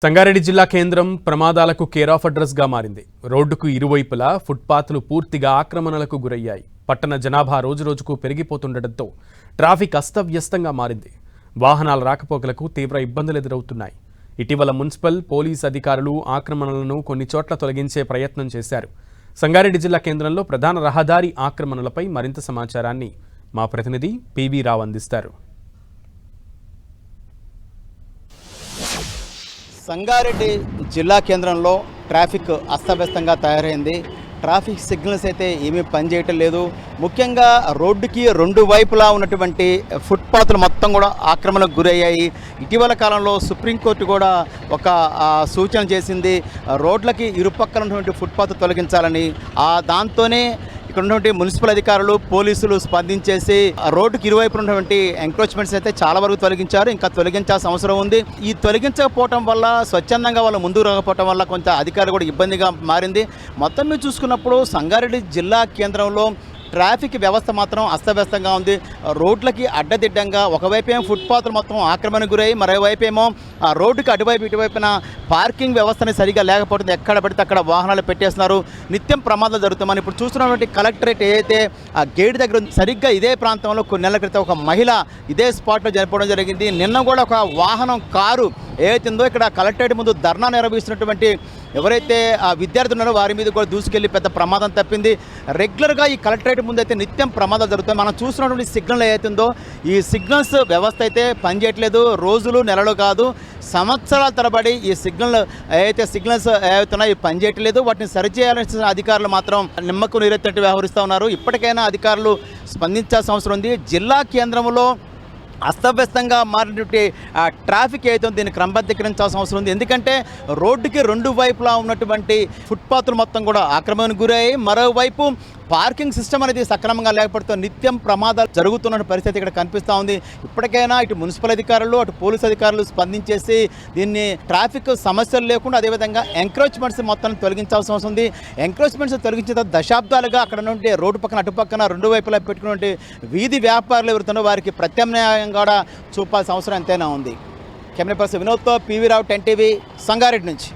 సంగారెడ్డి జిల్లా కేంద్రం ప్రమాదాలకు కేర్ ఆఫ్ అడ్రస్ గా మారింది. రోడ్డుకు ఇరువైపులా ఫుట్పాత్లు పూర్తిగా ఆక్రమణలకు గురయ్యాయి. పట్టణ జనాభా రోజురోజుకు పెరిగిపోతుండటంతో ట్రాఫిక్ అస్తవ్యస్తంగా మారింది. వాహనాల రాకపోకలకు తీవ్ర ఇబ్బందులు ఎదురవుతున్నాయి. ఇటీవల మున్సిపల్, పోలీస్ అధికారులు ఆక్రమణలను కొన్ని చోట్ల తొలగించే ప్రయత్నం చేశారు. సంగారెడ్డి జిల్లా కేంద్రంలో ప్రధాన రహదారి ఆక్రమణలపై మరింత సమాచారాన్ని మా ప్రతినిధి పివి రావు అందిస్తారు. సంగారెడ్డి జిల్లా కేంద్రంలో ట్రాఫిక్ అస్తవ్యస్తంగా తయారైంది. ట్రాఫిక్ సిగ్నల్స్ అయితే ఏమీ పనిచేయటం లేదు. ముఖ్యంగా రోడ్డుకి రెండు వైపులా ఉన్నటువంటి ఫుట్పాత్లు మొత్తం కూడా ఆక్రమణకు గురయ్యాయి. ఇటీవల కాలంలో సుప్రీంకోర్టు కూడా ఒక సూచన చేసింది, రోడ్లకి ఇరుపక్కల ఉన్నటువంటి ఫుట్పాత్ తొలగించాలని. దాంతోనే ఇక్కడ ఉన్నటువంటి మున్సిపల్ అధికారులు, పోలీసులు స్పందించేసి రోడ్డుకి ఇరువైపు ఉన్నటువంటి ఎంక్రోచ్మెంట్స్ అయితే చాలా వరకు తొలగించారు. ఇంకా తొలగించాల్సిన అవసరం ఉంది. ఈ తొలగించకపోవటం వల్ల, స్వచ్ఛందంగా వాళ్ళు ముందుకు రాకపోవటం వల్ల కొంత అధికారులు కూడా ఇబ్బందిగా మారింది. మొత్తం మీద చూసుకున్నప్పుడు సంగారెడ్డి జిల్లా కేంద్రంలో ట్రాఫిక్ వ్యవస్థ మాత్రం అస్తవ్యస్తంగా ఉంది. రోడ్లకి అడ్డదిడ్డంగా ఒకవైపేమో ఫుట్పాత్లు మొత్తం ఆక్రమణకు గురై, మరోవైపేమో రోడ్డుకి అటువైపు ఇటువైపున పార్కింగ్ వ్యవస్థని సరిగా లేకపోతుంది. ఎక్కడ పడితే అక్కడ వాహనాలు పెట్టేస్తున్నారు. నిత్యం ప్రమాదాలు జరుగుతాయి. మనం ఇప్పుడు చూస్తున్నటువంటి కలెక్టరేట్ ఏదైతే ఆ గేట్ దగ్గర సరిగ్గా ఇదే ప్రాంతంలో కొన్ని నెలల క్రితం ఒక మహిళ ఇదే స్పాట్లో చనిపోవడం జరిగింది. నిన్న కూడా ఒక వాహనం, కారు ఏదైతుందో ఇక్కడ కలెక్టరేట్ ముందు ధర్నా నిర్వహిస్తున్నటువంటి ఎవరైతే ఆ విద్యార్థులు ఉన్నారో వారి మీద కూడా దూసుకెళ్లి పెద్ద ప్రమాదం తప్పింది. రెగ్యులర్గా ఈ కలెక్టరేట్ ముందు అయితే నిత్యం ప్రమాదాలు జరుగుతాయి. మనం చూస్తున్నటువంటి సిగ్నల్ ఏదైతుందో ఈ సిగ్నల్స్ వ్యవస్థ అయితే పనిచేయట్లేదు. రోజులు, నెలలు కాదు, సంవత్సరాల తరబడి ఈ సిగ్నల్స్ ఏవైతున్నాయో పనిచేయట్లేదు. వాటిని సరిచేయాల్సిన అధికారులు మాత్రం నిమ్మకు నీరెత్తినట్టు వ్యవహరిస్తూ ఉన్నారు. ఇప్పటికైనా అధికారులు స్పందించాల్సిన అవసరం ఉంది. జిల్లా కేంద్రంలో అస్తవ్యస్తంగా మారినటువంటి ట్రాఫిక్ అయితే దీన్ని క్రమబద్ధీకరించాల్సిన అవసరం ఉంది. ఎందుకంటే రోడ్డుకి రెండు వైపులా ఉన్నటువంటి ఫుట్పాత్లు మొత్తం కూడా ఆక్రమణకు గురయ్యాయి. మరోవైపు పార్కింగ్ సిస్టమ్ అనేది సక్రమంగా లేకపోతే నిత్యం ప్రమాదాలు జరుగుతున్న పరిస్థితి ఇక్కడ కనిపిస్తూ ఉంది. ఇప్పటికైనా ఇటు మున్సిపల్ అధికారులు, అటు పోలీస్ అధికారులు స్పందించేసి దీన్ని ట్రాఫిక్ సమస్యలు లేకుండా అదేవిధంగా ఎంక్రోచ్మెంట్స్ మొత్తం తొలగించాల్సిన అవసరం ఉంది. ఎంక్రోచ్మెంట్స్ తొలగించిన దశాబ్దాలుగా అక్కడ నుండి రోడ్డు పక్కన, అటుపక్కన రెండు వైపులా పెట్టుకున్నటువంటి వీధి వ్యాపారులు ఎవరుతున్నారో వారికి ప్రత్యామ్నాయం కూడా చూపాల్సిన అవసరం ఎంతైనా ఉంది. కెమెరా పర్సన్ వినోద్తో పివి రావు, 10 టీవీ, సంగారెడ్డి నుంచి.